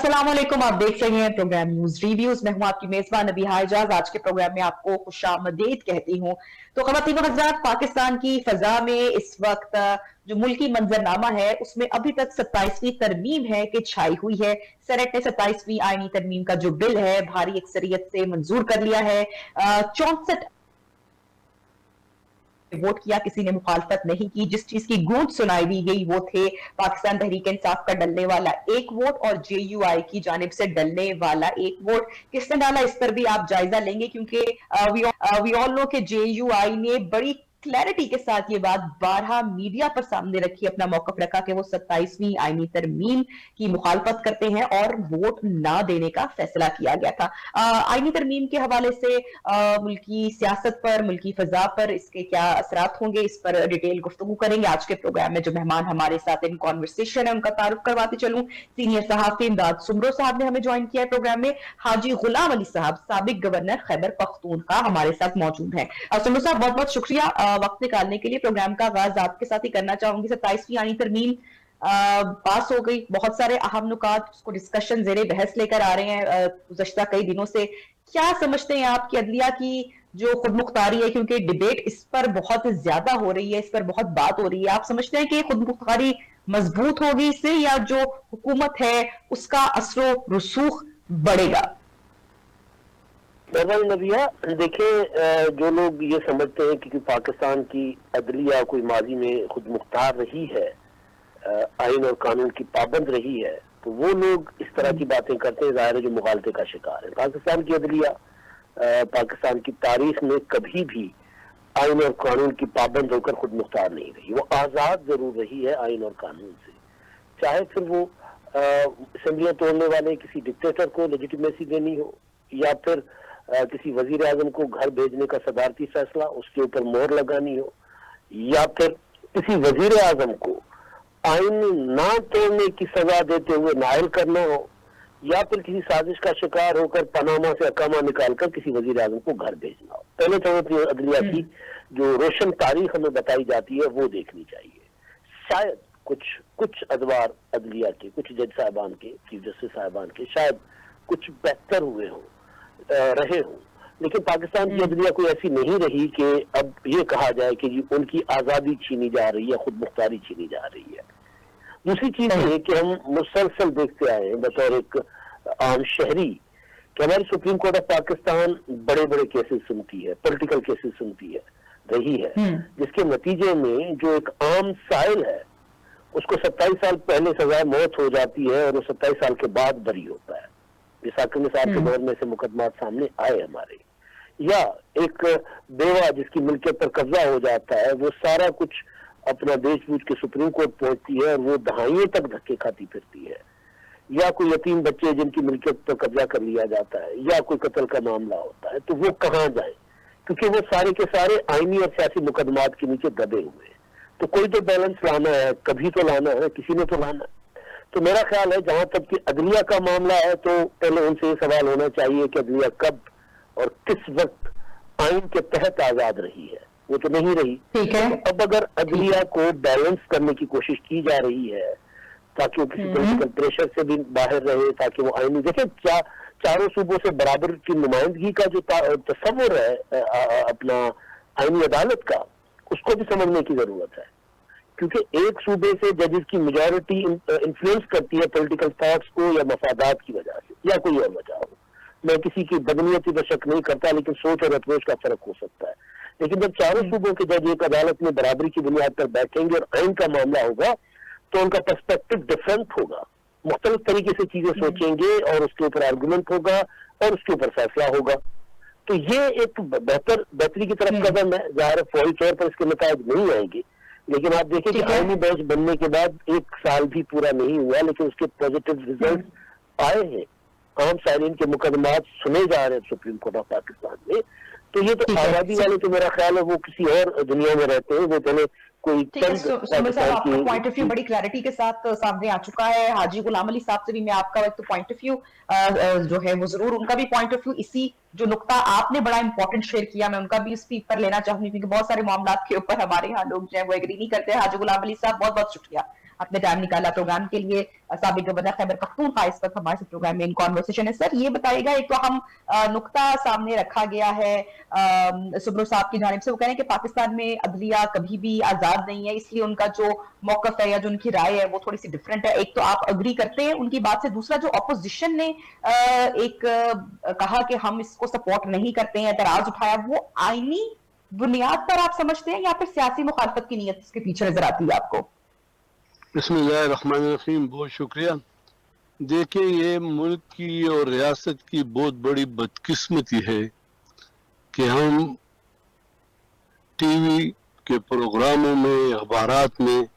अस्सलाम वालेकुम। आप देख रहे हैं प्रोग्राम न्यूज रिव्यूज। मैं हूं आपकी मेजबान नबी हाइजाज। आज के प्रोग्राम में आपको खुशामदीद कहती हूं। तो खवातीन और हज़रात, पाकिस्तान की फजा में इस वक्त जो मुल्की मंजरनामा है उसमें अभी तक 27वीं तरमीम है कि छाई हुई है। सेनेट ने 27वीं आईनी तरमीम का जो बिल है भारी अक्सरियत से मंजूर कर लिया है। 64 वोट किया, किसी ने मुखालफत नहीं की। जिस चीज की गूंज सुनाई दी गई वो थे पाकिस्तान तहरीक इंसाफ का डलने वाला एक वोट और जेयूआई की जानिब से डलने वाला एक वोट। किसने डाला, इस पर भी आप जायजा लेंगे, क्योंकि वी ऑल नो कि जेयूआई ने बड़ी क्लैरिटी के साथ ये बात 12 मीडिया पर सामने रखी, अपना मौकफ रखा कि वो 27वीं आईनी तरमीम की मुखालफत करते हैं और वोट ना देने का फैसला किया गया था। आईनी तरमीम के हवाले से मुल्की सियासत पर, मुल्की फजा पर इसके क्या असरात होंगे, इस पर डिटेल गुफ्तगू करेंगे। आज के प्रोग्राम में जो मेहमान हमारे साथ इन कॉन्वर्सेशन है उनका तारुफ करवाते चलूं। सीनियर सहाफी इमदाद सुमरो साहब ने हमें ज्वाइन किया है प्रोग्राम में। हाजी गुलाम अली साहब, साबिक गवर्नर खैबर पख्तूनख्वा, हमारे साथ मौजूद हैं। सुमरो साहब, बहुत बहुत शुक्रिया वक्त निकालने के लिए। प्रोग्राम का आगाज आपके साथ ही करना चाहूंगी। 27वीं आईनी तरमीम पास हो गई, बहुत सारे अहम नुकात उसको डिस्कशन जेरे बहस लेकर आ रहे हैं गुज़श्ता कई दिनों से। क्या समझते हैं आप कि अदलिया की जो खुद मुख्तारी है, क्योंकि डिबेट इस पर बहुत ज्यादा हो रही है, इस पर बहुत बात हो रही है, आप समझते हैं कि खुद मुख्तारी मजबूत होगी इससे, या जो हुकूमत है उसका असरो रसूख बढ़ेगा? नबिया, देखिए, जो लोग ये समझते हैं कि पाकिस्तान की अदलिया कोई माजी में खुद मुख्तार रही है, आइन और कानून की पाबंद रही है, तो वो लोग इस तरह की बातें करते हैं, ज़ाहिर है जो मुगालते का शिकार है। पाकिस्तान की अदलिया पाकिस्तान की तारीख में कभी भी आइन और कानून की पाबंद होकर खुद मुख्तार नहीं रही। वो आज़ाद जरूर रही है आइन और कानून से, चाहे फिर वो असेंबलियां तोड़ने वाले किसी डिक्टेटर को लेजिटिमेसी देनी हो, या फिर किसी वजीर आजम को घर भेजने का सदारती फैसला उसके ऊपर मोहर लगानी हो, या फिर किसी वजीर आजम को आइन ना तोड़ने की सजा देते हुए नायल करना हो, या फिर किसी साजिश का शिकार होकर पनामा से अकामा निकालकर किसी वजीर आजम को घर भेजना हो। पहले तो अदलिया की जो रोशन तारीख हमें बताई जाती है वो देखनी चाहिए। शायद कुछ अदवार अदलिया के, कुछ जज साहबान के, चीफ जस्टिस साहबान के शायद कुछ बेहतर हुए हों, रहे हों, लेकिन पाकिस्तान की अदलिया कोई ऐसी नहीं रही कि अब ये कहा जाए कि जी उनकी आज़ादी छीनी जा रही है, खुद मुख्तारी छीनी जा रही है। दूसरी चीज ये कि हम मुसलसल देखते आए हैं बतौर एक आम शहरी कि हमारी सुप्रीम कोर्ट ऑफ पाकिस्तान बड़े बड़े केसेस सुनती है, पॉलिटिकल केसेस सुनती है रही है, जिसके नतीजे में जो एक आम साइल है उसको 27 साल पहले सजा मौत हो जाती है और वो 27 साल के बाद बरी होता है। हाकिम निसार के दौर में से मुकदमात सामने आए हमारे, या एक बेवा जिसकी मिल्कियत पर कब्जा हो जाता है वो सारा कुछ अपना बेच बूझ के सुप्रीम कोर्ट पहुंचती है और वो दहाइयों तक धक्के खाती फिरती है, या कोई यतीम बच्चे जिनकी मिल्कियत पर कब्जा कर लिया जाता है, या कोई कत्ल का मामला होता है, तो वो कहाँ जाए, क्योंकि वो सारे के सारे आईनी और सियासी मुकदमात के नीचे दबे हुए हैं। तो कोई तो बैलेंस लाना है, कभी तो लाना है, किसी ने तो लाना है। तो मेरा ख्याल है जहां तक कि अदलिया का मामला है तो पहले उनसे ये सवाल होना चाहिए कि अदलिया कब और किस वक्त आइन के तहत आजाद रही है। वो तो नहीं रही। ठीक है। तो अब अगर अदलिया को बैलेंस करने की कोशिश की जा रही है ताकि वो किसी पॉलिटिकल प्रेशर से भी बाहर रहे, ताकि वो आईनी, देखिए चारों सूबों से बराबर की नुमाइंदगी का जो तस्वुर है अपना आईनी अदालत का, उसको भी समझने की जरूरत है, क्योंकि एक सूबे से जजेस की मेजॉरिटी इन्फ्लुएंस करती है पॉलिटिकल थॉट्स को या मफादात की वजह से या कोई और वजह हो। मैं किसी की बदनीयती पर शक नहीं करता, लेकिन सोच और अप्रोच का फर्क हो सकता है। लेकिन जब चारों सूबों के जज एक अदालत में बराबरी की बुनियाद पर बैठेंगे और आइन का मामला होगा तो उनका पर्सपेक्टिव डिफरेंट होगा, मुख्तलिफ तरीके से चीजें सोचेंगे और उसके ऊपर आर्गुमेंट होगा और उसके ऊपर फैसला होगा। तो ये एक बेहतरी की तरफ कदम है। ज़ाहिर फौरी तौर पर इसके नतायज नहीं आएंगे, लेकिन आप देखें कि आईनी बेंच बनने के बाद 1 साल भी पूरा नहीं हुआ, लेकिन उसके पॉजिटिव रिजल्ट आए हैं। आम साइलिन के मुकदमात सुने जा रहे हैं सुप्रीम कोर्ट ऑफ पाकिस्तान में। तो ये तो आजादी वाले तो मेरा ख्याल है वो किसी और दुनिया में रहते हैं, वो पहले कोई आपका पॉइंट ऑफ व्यू बड़ी क्लैरिटी के साथ सामने आ चुका है। हाजी गुलाम अली साहब से भी मैं आपका एक तो पॉइंट ऑफ व्यू जो है वो जरूर, उनका भी पॉइंट ऑफ व्यू इसी जो नुक्ता आपने बड़ा इंपॉर्टेंट शेयर किया, मैं उनका भी इस पर लेना चाहूंगी, क्योंकि बहुत सारे मामला के ऊपर हमारे यहाँ लोग जो है वो एग्री नहीं करते हैं। हाजी गुलाम अली साहब, बहुत बहुत शुक्रिया आपने टाइम निकाला प्रोग्राम के लिए। साबिक गवर्नर खैबर पख्तूनख्वा इस वक्त हमारे प्रोग्राम में इन कॉन्वर्सेशन है। सर ये बताइएगा, एक तो हम नुक्ता सामने रखा गया है सुब्रो साहब की जानिब से, वो कह रहे हैं कि पाकिस्तान में अदलिया कभी भी आजाद नहीं है, इसलिए उनका जो मौकफ है या जो उनकी राय है वो थोड़ी सी डिफरेंट है। एक तो आप अग्री करते हैं उनकी बात से, दूसरा जो ऑपोजिशन ने कहा कि हम इसको सपोर्ट नहीं करते हैं, एतराज उठाया, वो आईनी बुनियाद पर आप समझते हैं या फिर सियासी मुखालफत की नीयत इसके पीछे नजर आती है आपको? बिस्मिल्लाहिर्रहमानिर्रहीम, बहुत शुक्रिया। देखिए, ये मुल्क की और रियासत की बहुत बड़ी बदकिस्मती है कि हम टीवी के प्रोग्रामों में, अखबारात में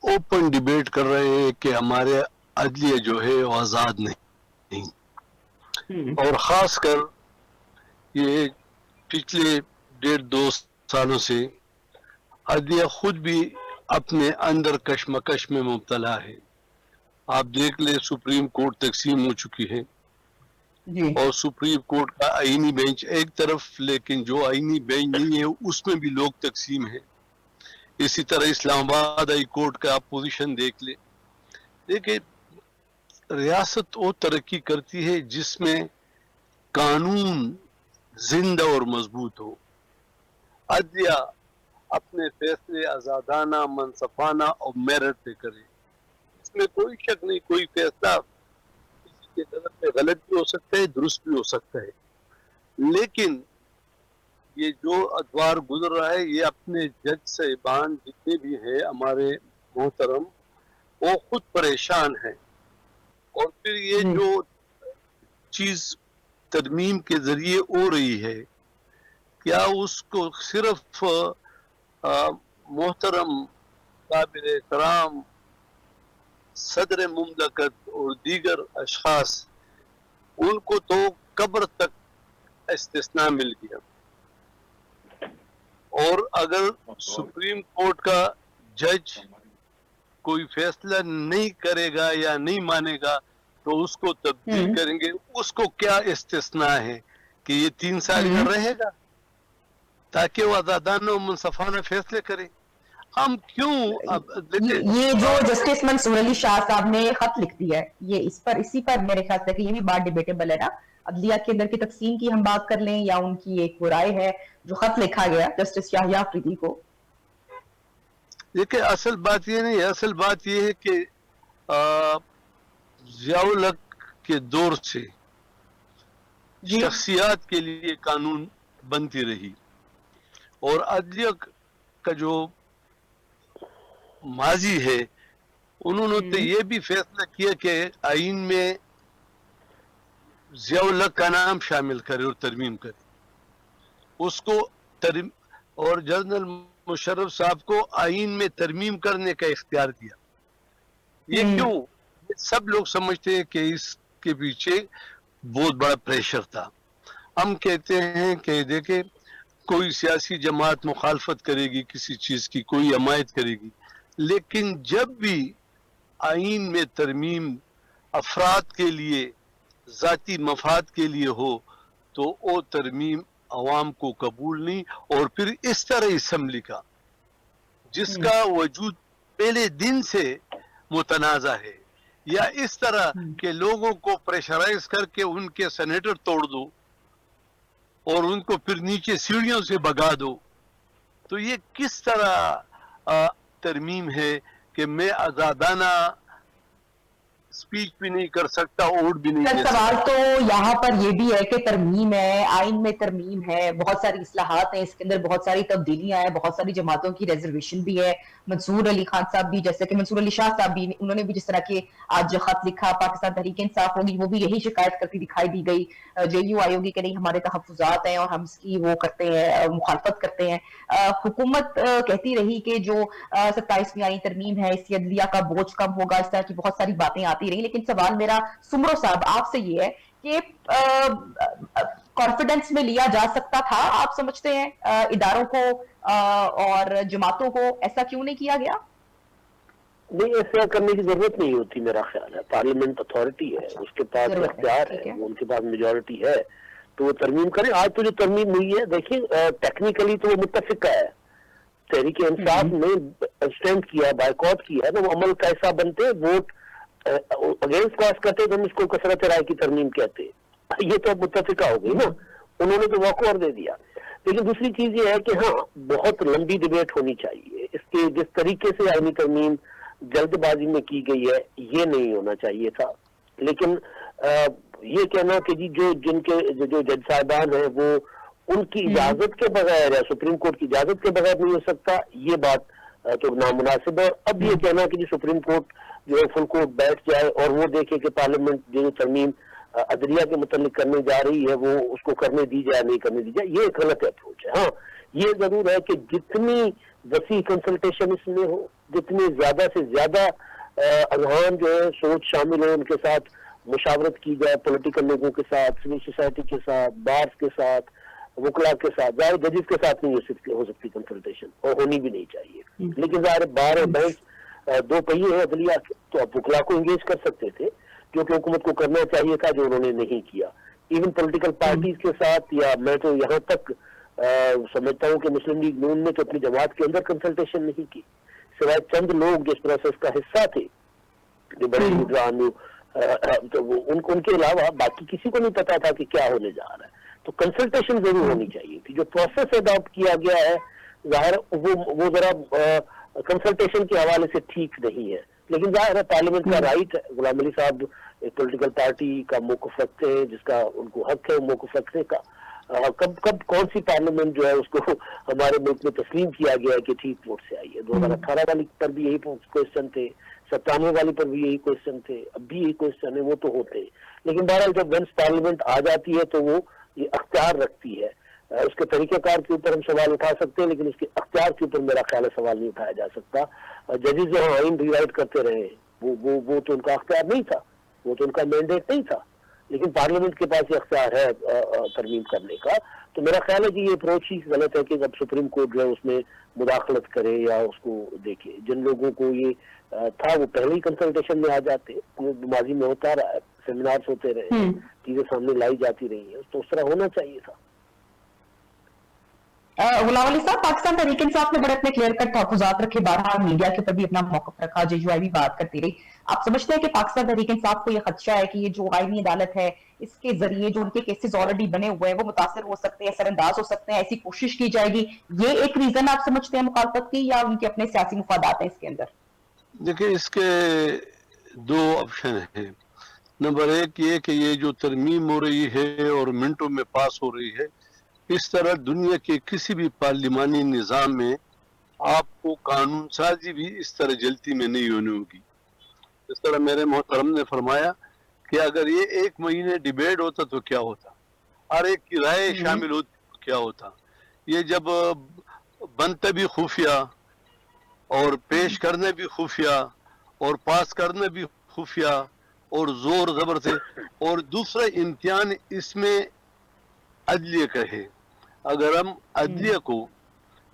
ओपन डिबेट कर रहे हैं कि हमारे अदलिया जो है वो आज़ाद नहीं, और ख़ासकर ये पिछले 1.5-2 सालों से अदलिया खुद भी अपने अंदर कशमकश में मुब्तला है। आप देख ले, सुप्रीम कोर्ट तकसीम हो चुकी है जी। और सुप्रीम कोर्ट का आईनी बेंच एक तरफ, लेकिन जो आईनी बेंच नहीं है उसमें भी लोग तकसीम है। इसी तरह इस्लामाबाद हाई कोर्ट का आप पोजीशन देख ले। देखिए, रियासत वो तरक्की करती है जिसमें कानून जिंदा और मजबूत हो, अदलिया अपने फैसले आजादाना, मनसफाना और मेरिट पे करे। इसमें कोई शक नहीं, कोई फैसला किसी के तरफ से गलत भी हो सकता है, दुरुस्त भी हो सकता है, लेकिन ये जो अदवार गुजर रहा है, ये अपने जज साहिबान जितने भी हैं हमारे मोहतरम, वो खुद परेशान हैं। और फिर ये जो चीज तरमीम के जरिए हो रही है, क्या उसको सिर्फ मोहतरम काबिल एहतराम सदर मुमलकत और दीगर अशखास, उनको तो कब्र तक इस्तिस्ना मिल गया, और अगर सुप्रीम कोर्ट का जज कोई फैसला नहीं करेगा या नहीं मानेगा तो उसको तब्दील करेंगे। उसको क्या इस्तिस्ना है कि ये 3 साल का रहेगा ताकि वो आजादाना और मुनसफाना फैसले करे। हम क्यों अब ये जो जस्टिस मंसूर अली शाह साहब ने खत लिख दिया है, ये इसी पर मेरे ख्याल से कि ये भी बात डिबेटेबल है ना, अदलिया के अंदर की तकसीम की हम बात कर लें या उनकी एक राय है जो खत लिखा गया जस्टिस याहिया अफरीदी को। देखिए, असल बात ये नहीं है, असल बात ये है कि ज़ियाउल हक के दौर से शख्सियात के लिए कानून बनती रही, और अदलिया का जो माजी है, उन्होंने तो ये भी फैसला किया कि आईन में ज़ियाउल हक का नाम शामिल करे और तरमीम करे उसको, और जनरल मुशर्रफ साहब को आईन में तरमीम करने का इख्तियार दिया। ये क्यों? सब लोग समझते हैं कि इसके पीछे बहुत बड़ा प्रेशर था। हम कहते हैं कि देखे, कोई सियासी जमात मुखालफत करेगी किसी चीज की, कोई हमायत करेगी, लेकिन जब भी आईन में तरमीम अफराद के लिए, जाती मफाद के लिए हो, तो वो तरमीम अवाम को कबूल नहीं। और फिर इस तरह असम्बली का, जिसका वजूद पहले दिन से मुतनाज़ा है, या इस तरह के लोगों को प्रेशराइज करके उनके सेनेटर तोड़ दो और उनको फिर नीचे सीढ़ियों से भगा दो, तो ये किस तरह तरमीम है कि मैं आजादाना स्पीच भी नहीं कर सकता, वोट भी नहीं दे सकता। सवाल तो यहाँ पर ये भी है कि तरमीम है, आइन में तरमीम है, बहुत सारी इस्लाहात हैं, इसके अंदर बहुत सारी तब्दीलियां हैं, बहुत सारी जमातों की रिजर्वेशन भी है। मंसूर अली खान साहब भी, जैसे कि मंसूर अली शाह साहब भी, उन्होंने भी जिस तरह के आज खत लिखा, पाकिस्तान तहरीक इंसाफ होगी, वो भी यही शिकायत करती दिखाई दी गई JUI होगी कि नहीं हमारे तहफ्फुज़ात हैं और हम इसकी वो करते हैं, मुखालफत करते हैं। हुकूमत कहती रही कि जो 27वीं आईनी तरमीम है इससे अदलिया का बोझ कम होगा, इस तरह की बहुत सारी बातें आती रही। लेकिन सवाल मेरा सुमरो साहब आपसे ये है कि कॉन्फिडेंस में लिया जा सकता था, आप समझते हैं इदारों को और जमातों को, ऐसा क्यों नहीं किया गया? नहीं, ऐसा करने की जरूरत नहीं होती, मेरा ख्याल है। पार्लियामेंट अथॉरिटी है, उसके पास इख्तियार है, उनके पास मेजोरिटी है, तो वो तरमीम करें। आज तो जो तरमीम हुई है, देखिए टेक्निकली तो वो मुत्तफिक है, तहरीक इंसाफ में स्टैंड किया, बायकॉट किया, तो वो अमल का हिस्सा बनते, वोट अगेंस्ट कास्ट करते तो हम इसको कसरत राय की तरमीम कहते। ये तो अब मुत्तफिका हो गई ना, उन्होंने तो वॉक ओवर दे दिया। लेकिन दूसरी चीज ये है कि हाँ, बहुत लंबी डिबेट होनी चाहिए इसके। जिस तरीके से आईनी तरमीम जल्दबाजी में की गई है, ये नहीं होना चाहिए था। लेकिन ये कहना कि जी जो जज साहबान है वो उनकी इजाजत के बगैर या सुप्रीम कोर्ट की इजाजत के बगैर नहीं हो सकता, ये बात तो नामुनासिब है। अब ये कहना कि जी सुप्रीम कोर्ट जो है फुल कोर्ट बैठ जाए और वो देखे कि पार्लियामेंट जो तरमीम अदलिया के मुतालिक करने जा रही है वो उसको करने दी जाए, नहीं करने दी जाए, ये एक गलत अप्रोच है। हाँ, ये जरूर है कि जितनी वसी कंसल्टेशन इसमें हो, जितनी ज्यादा से ज्यादा अजहान जो है सोच शामिल हो, उनके साथ मुशावरत की जाए, पॉलिटिकल लोगों के साथ, सिविल सोसाइटी के साथ, बार्स के साथ, वकला के साथ, ज़ाहिर जजेस के साथ नहीं हो सकती कंसल्टेशन, और होनी भी नहीं चाहिए। लेकिन ज़ाहिर बार और बेंच दो पहिए है अदलिया के, तो आप वकला को एंगेज कर सकते थे, जो कि हुकूमत को करना चाहिए था, जो उन्होंने नहीं किया। इवन पॉलिटिकल पार्टीज के साथ, या मैं तो यहाँ तक समझता हूँ कि मुस्लिम लीग नून ने तो अपनी जमात के अंदर कंसल्टेशन नहीं की, सिवाय चंद लोग जो इस प्रोसेस का हिस्सा थे, जो बड़े लीडरान, तो उनके अलावा बाकी किसी को नहीं पता था कि क्या होने जा रहा है। तो कंसल्टेशन जरूर होनी चाहिए थी। जो प्रोसेस अडॉप्ट किया गया है, जाहिर वो जरा कंसल्टेशन के हवाले से ठीक नहीं है। लेकिन जाहिर है पार्लियामेंट का राइट है, गुलाम अली साहब एक पॉलिटिकल पार्टी का मौक़िफ़ रखते हैं, जिसका उनको हक है मौक़िफ़ रखने का। कब कौन सी पार्लियामेंट जो है उसको हमारे मुल्क में तस्लीम किया गया है कि ठीक वोट से आई है। 2018 वाली पर भी यही क्वेश्चन थे, 97 वाली पर भी यही क्वेश्चन थे, अब भी यही क्वेश्चन है, वो तो होते हैं। लेकिन बहरहाल जब वंस पार्लियामेंट आ जाती है तो वो ये अख्तियार रखती है। उसके तरीक़ेकार के ऊपर हम सवाल उठा सकते हैं, लेकिन उसके अख्तियार के ऊपर मेरा ख्याल है सवाल नहीं उठाया जा सकता। जजेस जो आइन रिराइट करते रहे, वो तो उनका अख्तियार नहीं था, वो तो उनका मैंडेट नहीं था। लेकिन पार्लियामेंट के पास ये अख्तियार है तरमीम करने का। तो मेरा ख्याल है कि ये अप्रोच ही गलत है कि जब सुप्रीम कोर्ट जो है उसमें मुदाखलत करे या उसको देखे। जिन लोगों को ये था वो पहले ही कंसल्टेशन में आ जाते, माजी में होता रहा है, सेमिनार्स होते रहे, चीजें सामने लाई जाती रही है, तो उस तरह होना चाहिए था। गुलाम अली साहब, पाकिस्तान तहरीक इंसाफ ने बड़े अपने क्लियर कट तहफ़्फ़ुज़ात रखे, बहरहाल मीडिया के ऊपर भी अपना मौक़िफ़ रखा, जेयूआई भी बात करती रही। आप समझते हैं कि पाकिस्तान तहरीक इंसाफ को यह खदशा है कि ये जो आईनी अदालत है, इसके जरिए जो उनके केसेस ऑलरेडी बने हुए हैं वो मुतासर हो सकते हैं, असरअंदाज हो सकते हैं, ऐसी कोशिश की जाएगी, ये एक रीजन आप समझते हैं मुखालफत की, या उनके अपने सियासी मुफादात हैं इसके अंदर? देखिए, इसके दो ऑप्शन हैं। नंबर एक ये कि ये जो तरमीम हो रही है और मिनटों में पास हो रही है, इस तरह दुनिया के किसी भी पार्लिमानी निज़ाम में आपको कानून साजी भी इस तरह जल्दी में नहीं होनी होगी। इस तरह मेरे मोहतरम ने फरमाया कि अगर ये 1 महीने डिबेट होता तो क्या होता, हर एक की राय शामिल होती तो क्या होता। ये जब बनते भी खुफिया और पेश करने भी खुफिया और पास करने भी खुफिया और जोर जबर से, और दूसरा इम्तिहान इसमें अदलिया का है। अगर हम अदलिया को,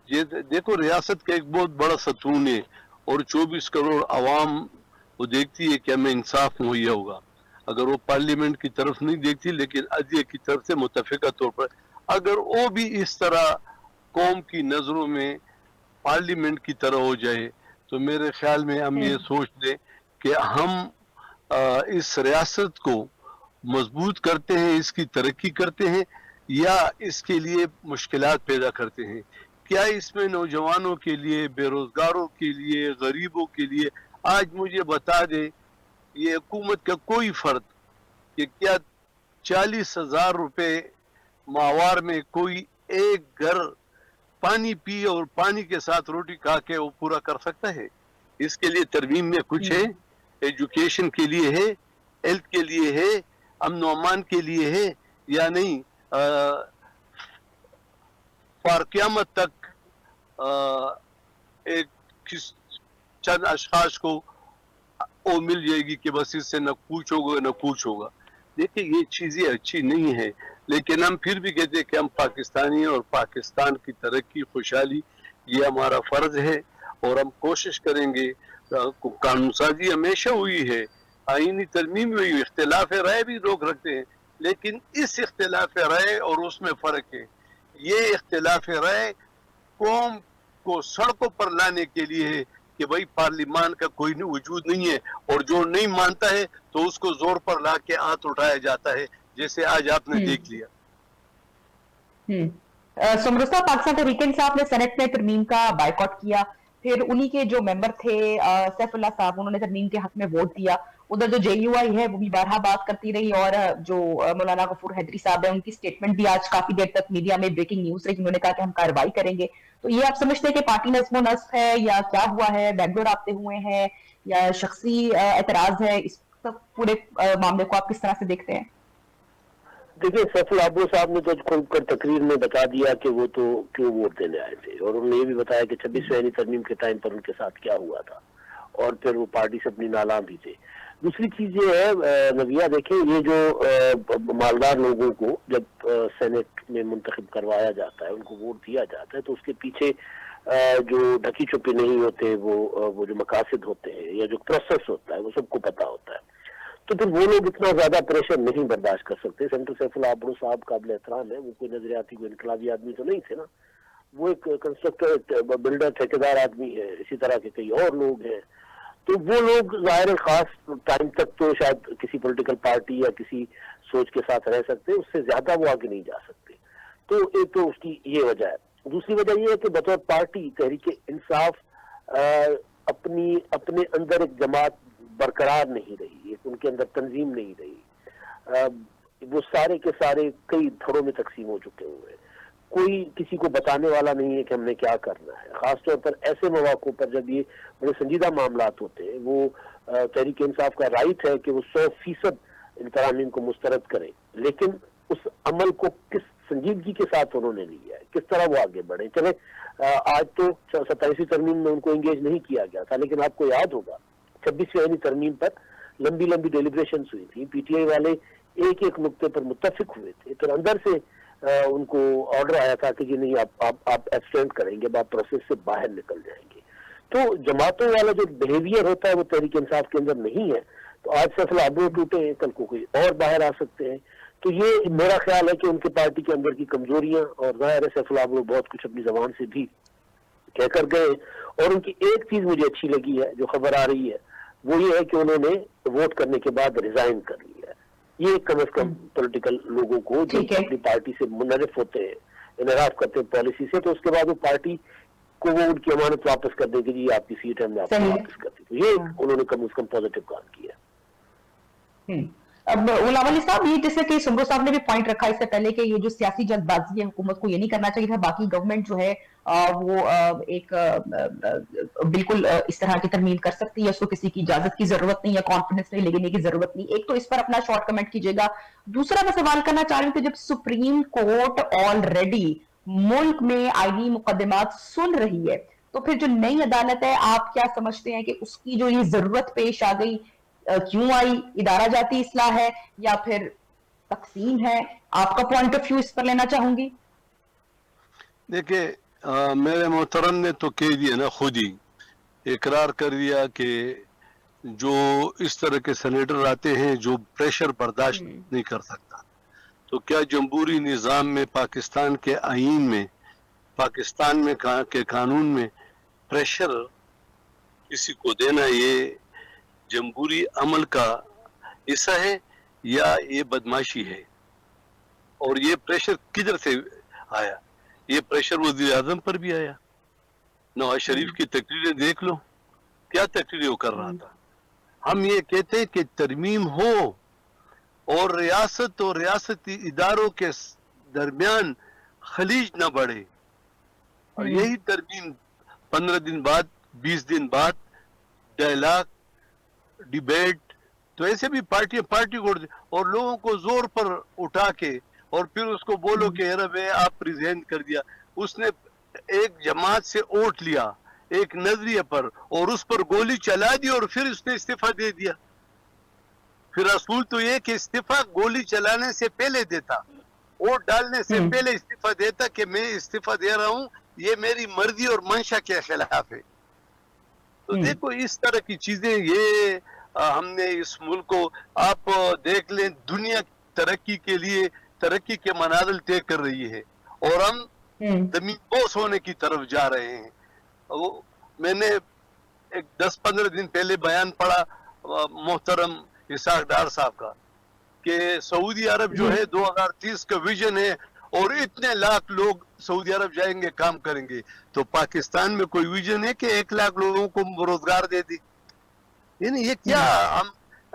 ये देखो रियासत का एक बहुत बड़ा सतून है और 24 करोड़ आवाम वो देखती है कि हमें इंसाफ मुहैया होगा। अगर वो पार्लियामेंट की तरफ नहीं देखती लेकिन अदलिया की तरफ से मुतफिका तौर पर, अगर वो भी इस तरह कौम की नजरों में पार्लियामेंट की तरह हो जाए, तो मेरे ख्याल में हम ये सोच लें कि हम इस रियासत को मजबूत करते हैं, इसकी तरक्की करते हैं, या इसके लिए मुश्किलात पैदा करते हैं। क्या इसमें नौजवानों के लिए, बेरोजगारों के लिए, गरीबों के लिए, आज मुझे बता दे ये हुकूमत का कोई फर्द कि क्या 40,000 रुपए माहवार में कोई एक घर पानी पी और पानी के साथ रोटी खा के वो पूरा कर सकता है? इसके लिए तरमीम में कुछ है, एजुकेशन के लिए है, हेल्थ के लिए है, अमन व अमान के लिए है या नहीं? क़यामत तक एक चंद अशखास को वो मिल जाएगी कि बस इससे न कुछ होगा न कुछ होगा। देखिए, ये चीज़ें अच्छी नहीं है, लेकिन हम फिर भी कहते हैं कि हम पाकिस्तानी हैं और पाकिस्तान की तरक्की, खुशहाली ये हमारा फ़र्ज है और हम कोशिश करेंगे। कानून साजी हमेशा हुई है, आईनी तरमीम हुई, इख्तिलाफ राय भी लोग रखते हैं, लेकिन इस इख्तिलाफ राय और उसमें फ़र्क है। ये इख्तिलाफ राय कौम کو سڑکوں پر لانے کے لیے ہے کہ بھائی پارلیمان کا کوئی وجود نہیں ہے, اور جو نہیں مانتا ہے تو اس کو زور پر لا کے ہاتھ اٹھایا جاتا ہے, جیسے آج آپ نے دیکھ لیا. سمرو صاحب, پاکستان تحریک انصاف نے سینٹ میں ترمیم کا بائیکاٹ کیا, پھر انہی کے جو ممبر تھے سیف اللہ صاحب, انہوں نے ترمیم کے حق میں ووٹ دیا. ادھر جو جے یو آئی ہے وہ بھی بارہا بات کرتی رہی, اور جو مولانا غفور حیدری صاحب ہیں ان کی سٹیٹمنٹ بھی آج کافی دیر تک میڈیا میں بریکنگ نیوز رہی, انہوں نے کہا کہ ہم کارروائی کریں گے. تو یہ آپ سمجھتے ہیں کہ پارٹی نظم و نسق ہے, یا کیا ہوا ہے, بیک ڈور رابطے ہوئے ہیں, یا شخصی اعتراض ہے؟ اس پورے معاملے کو آپ کس طرح سے دیکھتے ہیں؟ دیکھیے, سیف العبو صاحب نے تو کھل کر تقریر میں بتا دیا کہ وہ تو کیوں ووٹ دینے آئے تھے, اور انہوں نے یہ بھی بتایا کہ 26ویں ترمیم کے ٹائم پر ان کے ساتھ کیا ہوا تھا, اور پھر وہ پارٹی سے اپنی نالاں بھی تھے. دوسری چیز یہ ہے نویہ, دیکھیں یہ جو مالدار لوگوں کو جب سینٹ میں منتخب کروایا جاتا ہے, ان کو ووٹ دیا جاتا ہے, تو اس کے پیچھے جو ڈھکی چھپی نہیں ہوتے, وہ جو مقاصد ہوتے ہیں یا جو پروسیس ہوتا ہے وہ سب کو پتا ہوتا ہے. تو پھر وہ لوگ اتنا زیادہ پریشر نہیں برداشت کر سکتے. سینٹر سیف العبو صاحب قابل احترام ہے, وہ کوئی نظریاتی کوئی انقلابی آدمی تو نہیں تھے نا, وہ ایک کنسٹرکٹر بلڈر ٹھیکیدار آدمی ہے, اسی طرح کے کئی اور لوگ ہیں. تو وہ لوگ ظاہر خاص ٹائم تک تو شاید کسی پولیٹیکل پارٹی یا کسی سوچ کے ساتھ رہ سکتے, اس سے زیادہ وہ آگے نہیں جا سکتے. تو ایک تو اس کی یہ وجہ ہے. دوسری وجہ یہ ہے کہ بطور پارٹی تحریک انصاف اپنے اندر ایک جماعت برقرار نہیں رہی, ان کے اندر تنظیم نہیں رہی. وہ سارے کے سارے کئی دھڑوں میں تقسیم ہو چکے ہوئے ہیں. کوئی کسی کو بتانے والا نہیں ہے کہ ہم نے کیا کرنا ہے, خاص طور پر ایسے مواقع پر جب یہ بڑے سنجیدہ معاملات ہوتے ہیں. وہ تحریک انصاف کا رائٹ ہے کہ وہ 100% ان ترامیم کو مسترد کرے, لیکن اس عمل کو کس سنجیدگی کے ساتھ انہوں نے لیا ہے, کس طرح وہ آگے بڑھے. چلے آج تو 27ویں ترمیم میں ان کو انگیج نہیں کیا گیا تھا, لیکن آپ کو یاد ہوگا 26ویں ترمیم پر لمبی ڈیلیبریشنز ہوئی تھی, پی ٹی آئی والے ایک ایک نقطے پر متفق ہوئے تھے, پھر اندر سے ان کو آرڈر آیا تھا کہ جی نہیں, آپ ایبسٹینٹ کریں گے, آپ پروسیس سے باہر نکل جائیں گے. تو جماعتوں والا جو بیہیویئر ہوتا ہے وہ تحریک انصاف کے اندر نہیں ہے. تو آج سیف العبو ٹوٹے, کل کو کوئی اور باہر آ سکتے ہیں. تو یہ میرا خیال ہے کہ ان کے پارٹی کے اندر کی کمزوریاں, اور ظاہر ہے سیف العبو بہت کچھ اپنی زبان سے بھی کہہ کر گئے. اور ان کی ایک چیز مجھے اچھی لگی ہے جو خبر آ رہی ہے, وہ یہ ہے کہ انہوں نے ووٹ کرنے کے بعد ریزائن کر لیا. یہ کم از کم پولیٹیکل لوگوں کو جو اپنی پارٹی سے منحرف ہوتے ہیں, انحراف کرتے ہیں پالیسی سے, تو اس کے بعد وہ پارٹی کو وہ ان کی امانت واپس کر دیں کہ جی آپ کی سیٹ ہے, ہم نے آپ کو واپس کر دی. تو یہ انہوں نے کم از کم پازیٹیو کام کیا. اب غلام علی صاحب, یہ جیسے کہ سمرو صاحب نے بھی پوائنٹ رکھا اس سے پہلے کہ یہ جو سیاسی جلد بازی ہے, حکومت کو یہ نہیں کرنا چاہیے تھا, باقی گورنمنٹ جو ہے وہ ایک بالکل اس طرح کی ترمیم کر سکتی ہے, اس کو کسی کی اجازت کی ضرورت نہیں ہے, کانفیڈنس نہیں لینے کی ضرورت نہیں. ایک تو اس پر اپنا شارٹ کمنٹ کیجیے گا. دوسرا میں سوال کرنا چاہ رہی ہوں کہ جب سپریم کورٹ آلریڈی ملک میں آئینی مقدمات سن رہی ہے, تو پھر جو نئی عدالت ہے, آپ کیا سمجھتے ہیں کہ اس کی جو یہ ضرورت پیش آ گئی کیوں آئی؟ ادارہ جاتی اصلاح ہے یا پھر تقسیم ہے؟ آپ کا پوائنٹ آف ویو اس پر لینا چاہوں گی. دیکھیں, میرے محترم نے تو کہہ دیا نا, خود ہی اقرار کر دیا کہ جو اس طرح کے سینیٹر آتے ہیں جو پریشر برداشت نہیں کر سکتا, تو کیا جمہوری نظام میں, پاکستان کے آئین میں, پاکستان میں کے قانون میں پریشر کسی کو دینا یہ جمہوری عمل کا حصہ ہے یا یہ بدماشی ہے؟ اور یہ پریشر کدھر سے آیا؟ یہ پریشر وزیر اعظم پر بھی آیا. نواز شریف کی تقریریں دیکھ لو, کیا تقریریں وہ کر رہا تھا. ہم یہ کہتے ہیں کہ ترمیم ہو اور ریاست اور ریاستی اداروں کے درمیان خلیج نہ بڑھے, اور یہی ترمیم 15 دن بعد 20 دن بعد ڈائلاگ ڈیبیٹ, تو ایسے بھی پارٹی کو اور لوگوں کو زور پر اٹھا کے اور پھر اس کو بولو کہ رب آپ ریزائن کر دیا. اس نے ایک جماعت سے ووٹ لیا ایک نظریے پر, اور اس پر گولی چلا دی, اور پھر اس نے استعفیٰ دے دیا. پھر اصول تو یہ کہ استعفیٰ گولی چلانے سے پہلے دیتا, ووٹ ڈالنے سے پہلے استعفیٰ دیتا کہ میں استعفیٰ دے رہا ہوں, یہ میری مرضی اور منشا کے خلاف ہے. تو دیکھو اس طرح کی چیزیں, یہ ہم نے اس ملک کو, آپ دیکھ لیں, دنیا ترقی کے لیے ترقی کے منازل طے کر رہی ہے, اور ہم زمین بوس ہونے کی طرف جا رہے ہیں. वो मैंने एक 10-15 दिन पहले बयान पढ़ा मोहतरम इसहाक डार साहब का कि सऊदी अरब जो है 2030 का विजन है और इतने लाख लोग सऊदी अरब जाएंगे, काम करेंगे। तो पाकिस्तान में कोई विजन है कि 1 लाख लोगों को रोजगार दे दी? ये क्या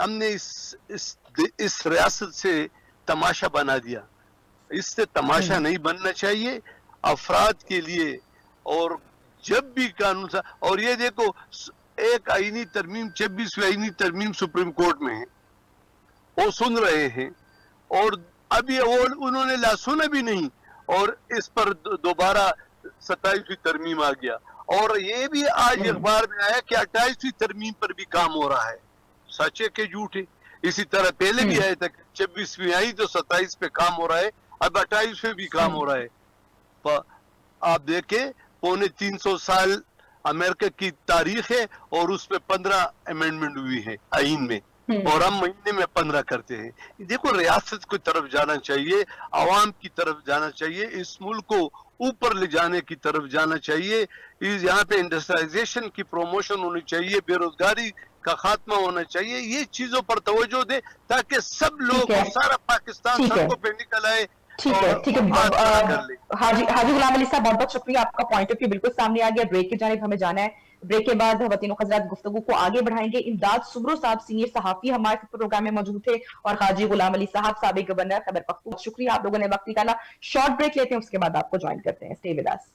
हमने इस रियासत से तमाशा बना दिया। इससे तमाशा नहीं बनना चाहिए अफराद के लिए। और जब भी कानून सा, और ये देखो एक आईनी तरमीम 26वीं आईनी तरमीम सुप्रीम कोर्ट में है, वो सुन रहे हैं और अभी वो उन्होंने सुना भी नहीं और इस पर दोबारा 27वीं तरमीम आ गया। और ये भी आज अखबार में आया कि 28वीं तरमीम पर भी काम हो रहा है। सच है कि झूठ है? इसी तरह पहले भी आया था, 26वीं आई तो 27 पे काम हो रहा है, अब 28 पे भी काम हो रहा है। आप देखें, 350 साल अमेरिका की तारीख है और उसमें 15 अमेंडमेंट हुई है आईन में, और हम महीने में 15 करते हैं। देखो, रियासत की तरफ जाना चाहिए, आवाम की तरफ जाना चाहिए, इस मुल्क को ऊपर ले जाने की तरफ जाना चाहिए। यहाँ पे इंडस्ट्रियलाइजेशन की प्रमोशन होनी चाहिए, बेरोजगारी का खात्मा होना चाहिए। ये चीजों पर तवज्जो दे ताकि सब लोग, सारा पाकिस्तान सड़कों पे निकल आए। ठीक है, ठीक है। हाजी गुलाम अली साहब, बहुत बहुत शुक्रिया, आपका पॉइंट ऑफ व्यू बिल्कुल सामने आ गया। ब्रेक की जानिब हमें जाना है। ब्रेक के बाद वतीनों हज़रात गुफ्तगू को आगे बढ़ाएंगे। इमदाद सुब्रो साहब सीनियर सहाफी हमारे प्रोग्राम में मौजूद थे और हाजी गुलाम अली साहब साबिक गवर्नर खैबर पख्तूनख्वा। शुक्रिया आप लोगों ने वक्त निकाला। शॉर्ट ब्रेक लेते हैं, उसके बाद आपको ज्वाइन करते हैं। Stay with us.